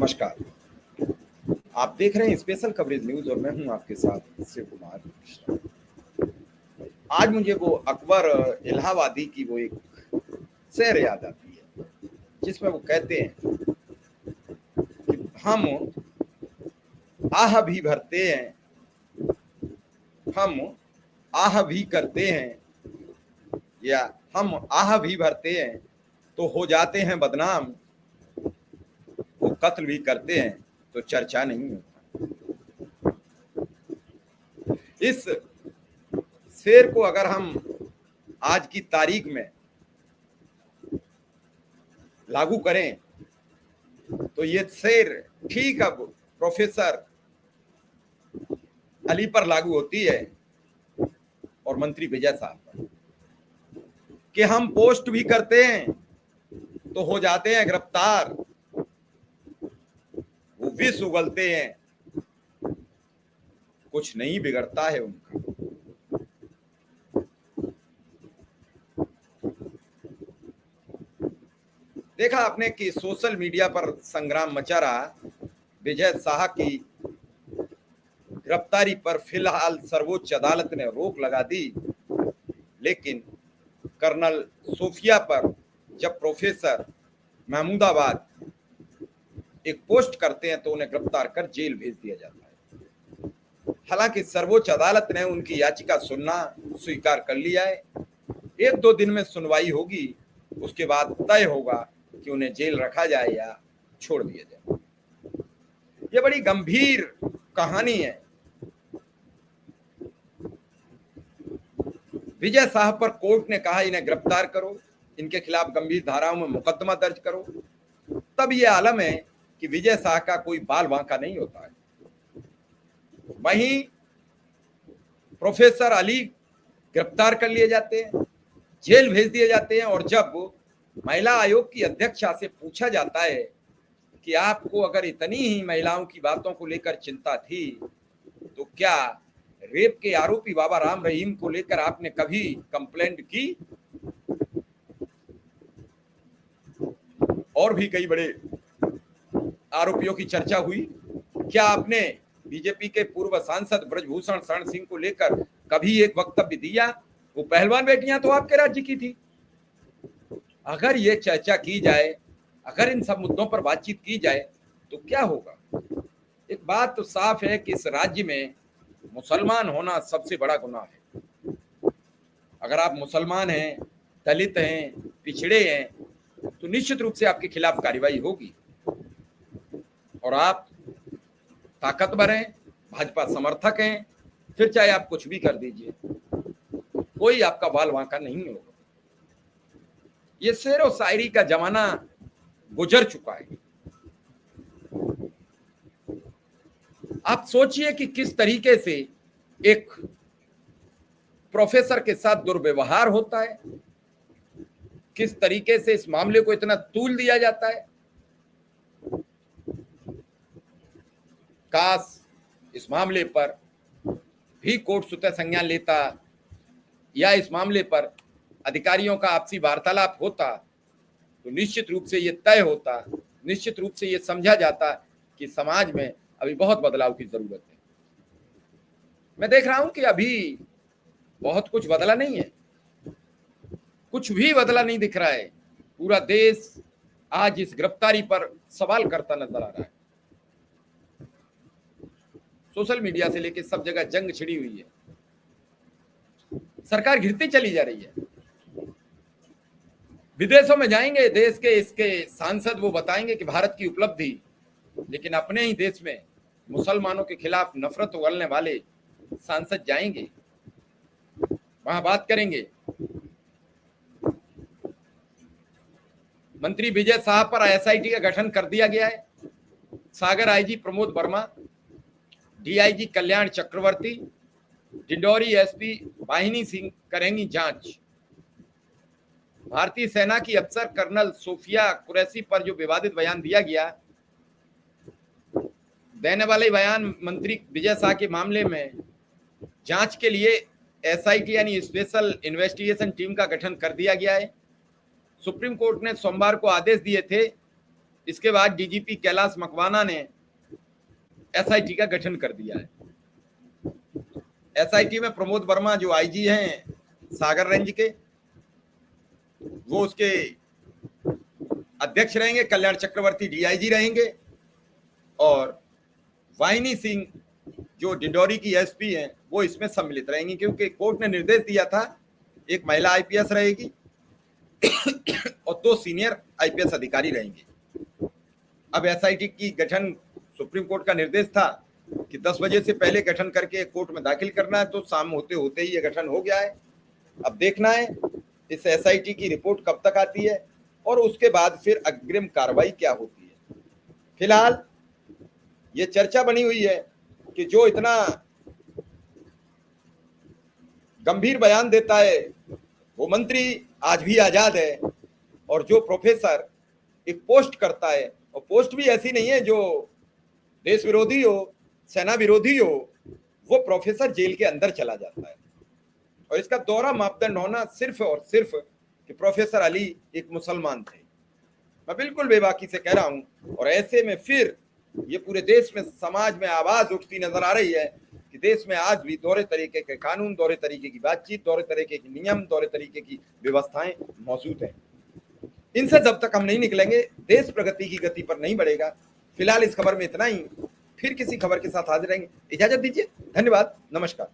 नमस्कार। आप देख रहे हैं स्पेशल कवरेज न्यूज और मैं हूं आपके साथ शिव कुमार कृष्ण। आज मुझे वो अकबर इलाहाबादी की वो एक शेर याद आती है जिसमें वो कहते हैं कि हम आह भी भरते हैं, हम आह भी करते हैं, या हम आह भी भरते हैं तो हो जाते हैं बदनाम, वो कत्ल भी करते हैं तो चर्चा नहीं होता। इस शेर को अगर हम आज की तारीख में लागू करें तो ये शेर ठीक अब प्रोफेसर अली पर लागू होती है और मंत्री विजय साहब पर, कि हम पोस्ट भी करते हैं तो हो जाते हैं गिरफ्तार, वो विष उगलते हैं, कुछ नहीं बिगड़ता है उनका। देखा आपने कि सोशल मीडिया पर संग्राम मचा रहा। विजय शाह की गिरफ्तारी पर फिलहाल सर्वोच्च अदालत ने रोक लगा दी, लेकिन कर्नल सोफिया पर जब प्रोफेसर महमूदाबाद एक पोस्ट करते हैं तो उन्हें गिरफ्तार कर जेल भेज दिया जाता है। हालांकि सर्वोच्च अदालत ने उनकी याचिका सुनना स्वीकार कर लिया है। 1-2 दिन में सुनवाई होगी, उसके बाद तय होगा कि उन्हें जेल रखा जाए या छोड़ दिया जाए। ये बड़ी गंभीर कहानी है। विजय साहब पर कोर्ट ने कहा इन्हें गिरफ्तार करो, इनके खिलाफ गंभीर धाराओं में मुकदमा दर्ज करो। तब ये आलम है कि विजय शाह का कोई बाल बांका नहीं होता है। वहीं प्रोफेसर अली गिरफ्तार कर लिए जाते हैं, जेल भेज दिए जाते हैं, और जब महिला आयोग की अध्यक्षा से पूछा जाता है कि आपको अगर इतनी ही महिलाओं की बातों को लेकर चिंता थी तो क्या रेप के आरोपी बाबा राम रहीम को लेकर आपने कभी कंप्लेंट की? और भी कई बड़े आरोपियों की चर्चा हुई। क्या आपने बीजेपी के पूर्व सांसद ब्रजभूषण शरण सिंह को लेकर कभी एक वक्तव्य दिया? वो पहलवान बेटियां तो आपके राज्य की थी। अगर ये चर्चा की जाए, अगर इन सब मुद्दों पर बातचीत की जाए तो क्या होगा? एक बात तो साफ है कि इस राज्य में मुसलमान होना सबसे बड़ा गुनाह है। अगर आप मुसलमान हैं, दलित हैं, पिछड़े हैं तो निश्चित रूप से आपके खिलाफ कार्रवाई होगी। और आप ताकतवर हैं, भाजपा समर्थक हैं, फिर चाहे आप कुछ भी कर दीजिए, कोई आपका बाल बांका नहीं होगा। ये शेर और शायरी का जमाना गुजर चुका है। आप सोचिए कि किस तरीके से एक प्रोफेसर के साथ दुर्व्यवहार होता है, किस तरीके से इस मामले को इतना तूल दिया जाता है। काश इस मामले पर भी कोर्ट स्वतः संज्ञान लेता या इस मामले पर अधिकारियों का आपसी वार्तालाप होता तो निश्चित रूप से ये तय होता, निश्चित रूप से ये समझा जाता कि समाज में अभी बहुत बदलाव की जरूरत है। मैं देख रहा हूं कि अभी बहुत कुछ बदला नहीं है, कुछ भी बदला नहीं दिख रहा है। पूरा देश आज इस गिरफ्तारी पर सवाल करता नजर आ रहा है। सोशल मीडिया से लेकर सब जगह जंग छिड़ी हुई है। सरकार घिरती चली जा रही है। विदेशों में जाएंगे देश के इसके सांसद, वो बताएंगे कि भारत की उपलब्धि, लेकिन अपने ही देश में मुसलमानों के खिलाफ नफरत उगलने वाले सांसद जाएंगे, वहां बात करेंगे। मंत्री विजय शाह पर एसआईटी का गठन कर दिया गया है। सागर आईजी प्रमोद वर्मा, डीआईजी कल्याण चक्रवर्ती, डिंडोरी एसपी वाहिनी सिंह करेंगी जांच। भारतीय सेना की अफसर कर्नल सोफिया कुरैशी पर जो विवादित बयान दिया गया, देने वाले बयान मंत्री विजय शाह के मामले में जांच के लिए एसआईटी यानी स्पेशल इन्वेस्टिगेशन टीम का गठन कर दिया गया है। सुप्रीम कोर्ट ने सोमवार को आदेश दिए थे इसके बाद डीजीपी कैलाश मकवाना ने एसआईटी का गठन कर दिया है। एसआईटी में प्रमोद वर्मा जो आईजी हैं सागर रेंज के, वो उसके अध्यक्ष रहेंगे। कल्याण चक्रवर्ती डीआईजी रहेंगे और वाहिनी सिंह जो डिंडोरी की एसपी हैं वो इसमें सम्मिलित रहेंगी, क्योंकि कोर्ट ने निर्देश दिया था एक महिला आईपीएस रहेगी और 2 सीनियर आईपीएस अधिकारी रहेंगे। अब एसआईटी की गठन, सुप्रीम कोर्ट का निर्देश था कि 10 बजे से पहले गठन करके कोर्ट में दाखिल करना है, तो शाम होते होते ही ये गठन हो गया है। अब देखना है इस एसआईटी की रिपोर्ट कब तक आती है और उसके बाद फिर अग्रिम कार्रवाई क्या होती है। फिलहाल ये चर्चा बनी हुई है कि जो इतना गंभीर बयान देता है वो मंत्री आज भी आजाद है, और जो प्रोफेसर एक पोस्ट करता है, और पोस्ट भी ऐसी नहीं है जो देश विरोधी हो, सेना विरोधी हो, वो प्रोफेसर जेल के अंदर चला जाता है। और इसका दोहरा मापदंड होना सिर्फ और सिर्फ कि प्रोफेसर अली एक मुसलमान थे। मैं बिल्कुल बेबाकी से कह रहा हूं, और ऐसे में फिर ये पूरे देश में, समाज में आवाज उठती नजर आ रही है कि देश में आज भी दोहरे तरीके के कानून, दोहरे तरीके की बातचीत, दोहरे तरीके के नियम, दोहरे तरीके की व्यवस्थाएं मौजूद हैं। इनसे जब तक हम नहीं निकलेंगे, देश प्रगति की गति पर नहीं बढ़ेगा। फिलहाल इस खबर में इतना ही, फिर किसी खबर के साथ हाजिर रहेंगे। इजाजत दीजिए, धन्यवाद, नमस्कार।